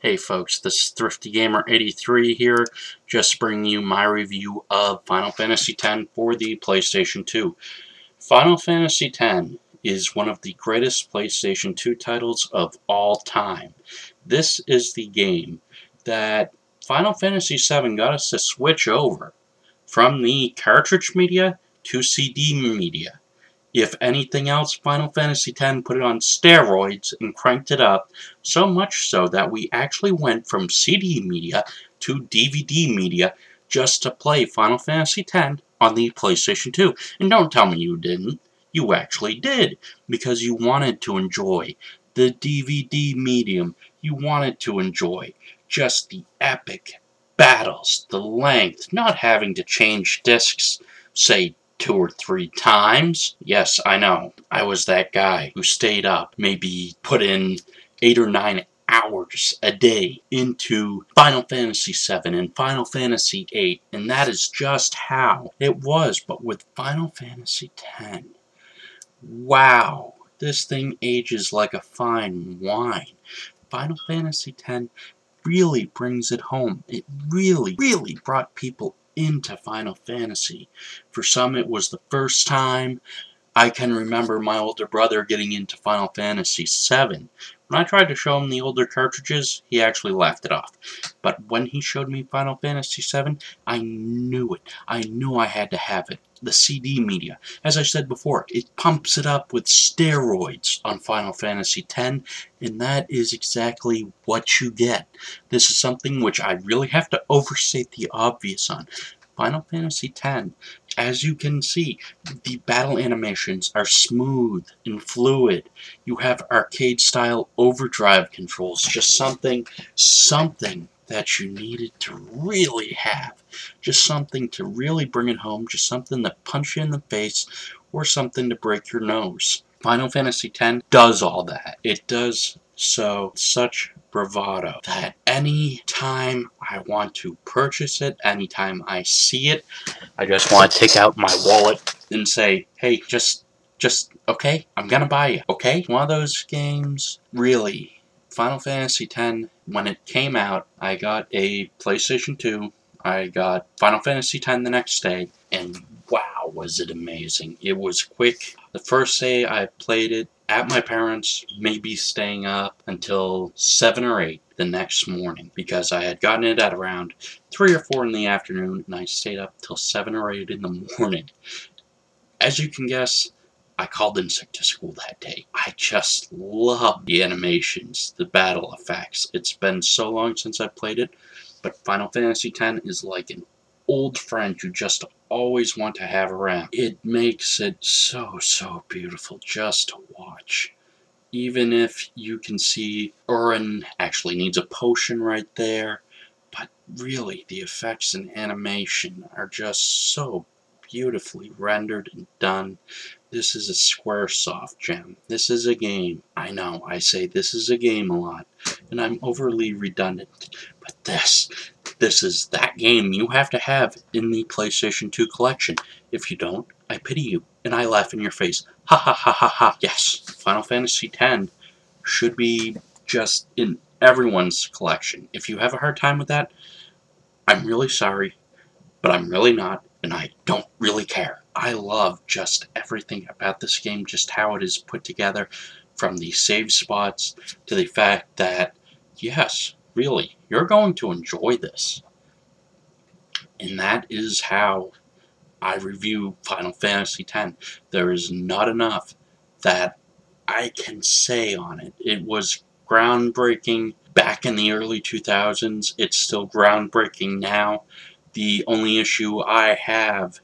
Hey folks, this is Thrifty Gamer 83 here, just bringing you my review of Final Fantasy X for the PlayStation 2. Final Fantasy X is one of the greatest PlayStation 2 titles of all time. This is the game that Final Fantasy VII got us to switch over from the cartridge media to CD media. If anything else, Final Fantasy X put it on steroids and cranked it up, so much so that we actually went from CD media to DVD media just to play Final Fantasy X on the PlayStation 2. And don't tell me you didn't. You actually did, because you wanted to enjoy the DVD medium. You wanted to enjoy just the epic battles, the length, not having to change discs, say, 2 or 3 times. Yes, I know. I was that guy who stayed up, maybe put in 8 or 9 hours a day into Final Fantasy VII and Final Fantasy VIII, and that is just how it was. But with Final Fantasy X, wow, this thing ages like a fine wine. Final Fantasy X really brings it home. It really brought people into Final Fantasy. For some, it was the first time. I can remember my older brother getting into Final Fantasy VII. When I tried to show him the older cartridges, he actually laughed it off. But when he showed me Final Fantasy VII, I knew it. I knew I had to have it. The CD media. As I said before, it pumps it up with steroids on Final Fantasy X, and that is exactly what you get. This is something which I really have to overstate the obvious on. Final Fantasy X, as you can see, the battle animations are smooth and fluid. You have arcade-style overdrive controls, just something that you needed to really have. Just something to really bring it home, just something to punch you in the face, or something to break your nose. Final Fantasy X does all that. It does so such bravado that any time I want to purchase it, anytime I see it, I just want to take out my wallet and say, hey, just okay, I'm gonna buy you, okay? One of those games, really. Final Fantasy X, when it came out, I got a PlayStation 2, I got Final Fantasy X the next day, and wow, was it amazing. It was quick. The first day I played it at my parents', maybe staying up until 7 or 8 the next morning, because I had gotten it at around 3 or 4 in the afternoon, and I stayed up till 7 or 8 in the morning. As you can guess, I called in sick to school that day. I just love the animations, the battle effects. It's been so long since I played it, but Final Fantasy X is like an old friend you just always want to have around. It makes it so beautiful just to watch. Even if you can see Urin actually needs a potion right there, but really the effects and animation are just so beautifully rendered and done. This is a Squaresoft gem. This is a game. I know, I say this is a game a lot, and I'm overly redundant, but this is that game you have to have in the PlayStation 2 collection. If you don't, I pity you, and I laugh in your face. Ha ha ha ha ha. Yes, Final Fantasy X should be just in everyone's collection. If you have a hard time with that, I'm really sorry, but I'm really not, and I don't really care. I love just everything about this game, just how it is put together, from the save spots to the fact that, yes, really, you're going to enjoy this. And that is how I review Final Fantasy X. There is not enough that I can say on it. It was groundbreaking back in the early 2000s. It's still groundbreaking now. The only issue I have,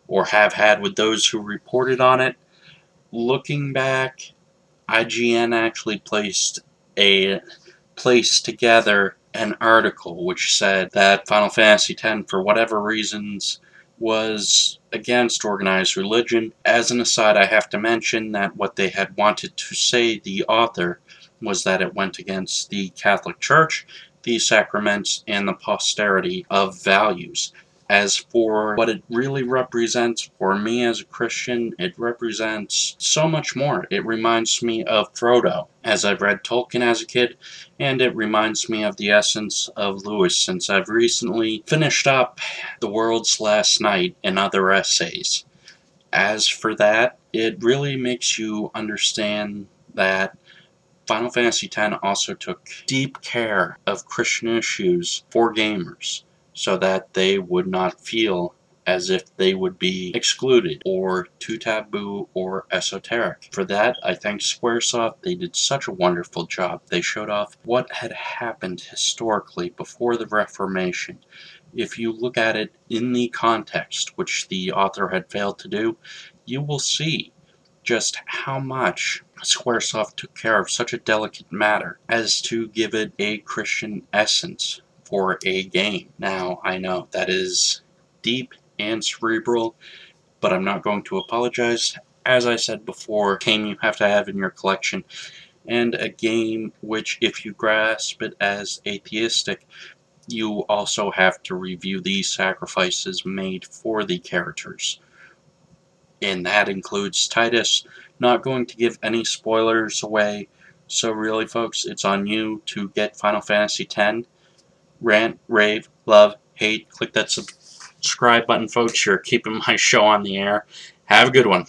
or have had, with those who reported on it, looking back, IGN actually placed together an article which said that Final Fantasy X, for whatever reasons, was against organized religion. As an aside, I have to mention that what they had wanted to say, the author, was that it went against the Catholic Church, the sacraments, and the posterity of values. As for what it really represents for me as a Christian, it represents so much more. It reminds me of Frodo, as I've read Tolkien as a kid, and it reminds me of the essence of Lewis, since I've recently finished up The World's Last Night and other essays. As for that, it really makes you understand that Final Fantasy X also took deep care of Christian issues for gamers, so that they would not feel as if they would be excluded or too taboo or esoteric. For that, I thank Squaresoft. They did such a wonderful job. They showed off what had happened historically before the Reformation. If you look at it in the context, which the author had failed to do, you will see just how much Squaresoft took care of such a delicate matter as to give it a Christian essence for a game. Now, I know that is deep and cerebral, but I'm not going to apologize. As I said before, a game you have to have in your collection, and a game which, if you grasp it as atheistic, you also have to review the sacrifices made for the characters. And that includes Titus. Not going to give any spoilers away, so really, folks, it's on you to get Final Fantasy X. Rant, rave, love, hate. Click that subscribe button, folks. You're keeping my show on the air. Have a good one.